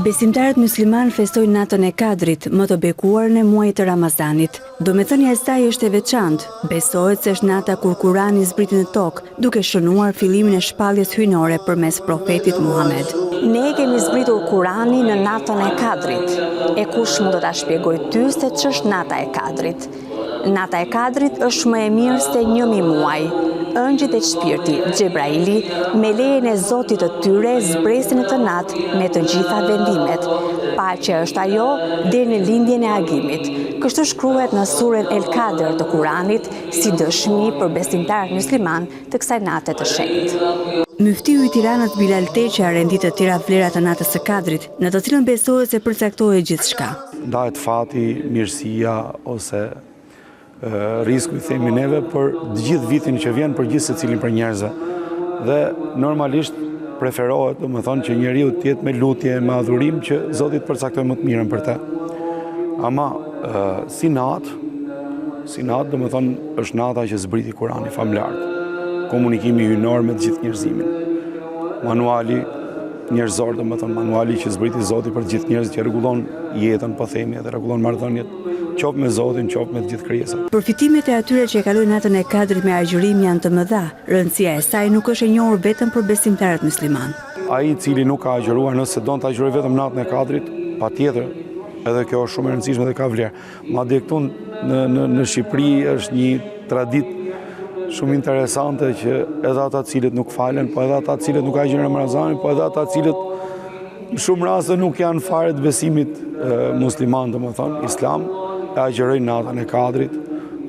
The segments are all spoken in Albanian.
Besimtarët musliman festojnë natën e Kadrit, më të bekuar në muajit të Ramazanit. Domethënia e saj është e veçantë. Besohet se është nata kur Kurani zbriti në tokë, duke shënuar fillimin e shpalljes hyjnore përmes profetit Muhammed. Ne kemi zbritur Kurani në natën e Kadrit. E kush mund të ta shpjegojë ty se ç'është nata e Kadrit? Nata e Kadrit është më e mirë se 1000 muaj. Ëngjëjt e shpirti, Xhebraili, me lejen e Zotit të tyre zbresin në të natë me të gjitha vendimet. Paqja është ajo deri në lindjen e agimit. Kështu shkruhet në surën El Kadr të Kuranit si dëshmi për besimtarët musliman të kësaj nate të shenjtë. Muftiu i Tiranës Bilal Teqja rendi të tjera vlera të natës së Kadrit, në të cilën besohet se përcaktohet gjithçka. Ndahet fati, mirësia ose risku i themi neve për gjithë vitin që vjen për gjithë secilin për njerëzve. Dhe normalisht preferohet, domethënë, që njeriu të jetë me lutje, me adhurim që Zoti të përcaktojë më të mirën për të. Ama si natë, domethënë, është nata që zbriti Kurani famlart. Komunikimi hyjnor me të gjithë njerëzimin. Manuali njerëzor, domethënë, manuali që zbriti Zoti për të gjithë njerëzit që rregullon jetën, po themi, edhe rregullon marrëdhëniet, qoftë me Zotin, qoftë me të gjithë krijesat. Përfitimet e atyre që e kalojnë natën e Kadrit me agjërim janë të mëdha. Rëndësia e saj nuk është e njohur vetëm për besimtarët musliman. Ai i cili nuk ka agjëruar, nëse don të agjërojë vetëm natën e Kadrit, patjetër, edhe kjo është shumë e rëndësishme dhe ka vlerë. Madje këtu në Shqipëri është një traditë shumë interesante që edhe ata cilët nuk falen, po edhe ata cilët nuk agjërojnë Ramazanin, po edhe ata cilët në shumë raste nuk janë fare të besimit musliman, domethënë islam, e agjërojnë natën e Kadrit,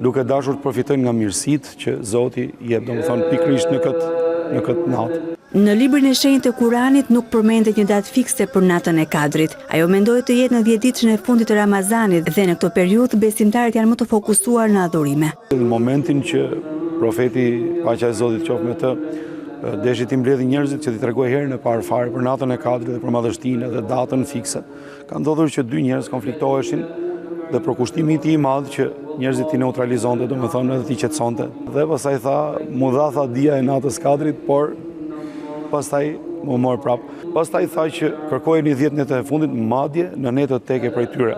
duke dashur të përfitojnë nga mirësitë që Zoti jep, domethënë pikërisht në këtë natë. Në librin e shenjtë të Kuranit nuk përmendet një datë fikse për natën e Kadrit. Ajo mendohet të jetë në 10 ditën e fundit të Ramazanit dhe në këtë periudhë besimtarët janë më të fokusuar në adhurime. Në momentin që profeti, paqja e Zotit qoftë me të, deshi t'i mbledhë njerëzit që t'i tregojë herën e parë fare për natën e Kadrit dhe për madhështinë dhe datën fikse, ka ndodhur që dy njerëz konfliktoheshin dhe për kushtimi i tij i madh që njerëzit i neutralizonte, domethënë edhe t'i qetësonte. Dhe pastaj tha, mu dha dia e natës Kadrit, por pastaj më mor prap. Pastaj tha që kërkojeni 10 nete e fundit, madje në netët teke prej tyre.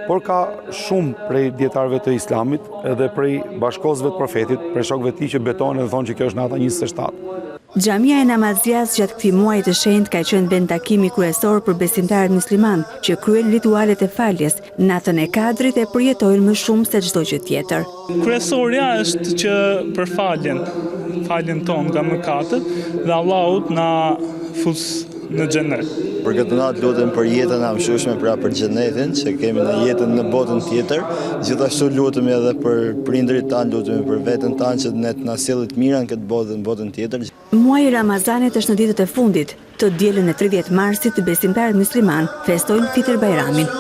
Por ka shumë prej dietarëve të Islamit edhe prej bashkëkohësve të profetit, prej shokëve të tij që betojnë dhe thonë që kjo është nata 27. Xhamia e Namazjas gjatë këtij muaji të shenjtë ka qenë vend takimi kryesor për besimtarët musliman që kryejnë ritualet e faljes. Natën e Kadrit e përjetojnë më shumë se çdo gjë tjetër. Kryesorja është që për faljen tonë nga mëkatet dhe Allahu na fus në xhenet. Për këtë natë lutem për jetën e amshueshme, pra për xhenetin që kemi në jetën në botën tjetër. Gjithashtu lutemi edhe për prindërit tanë, lutemi për veten tanë që ne të na sjellë të mira në këtë botën tjetër. Muaji i Ramazanit është në ditët e fundit. Të dielën e 30 marsit besimtarët musliman festojnë Fitr Bajramin.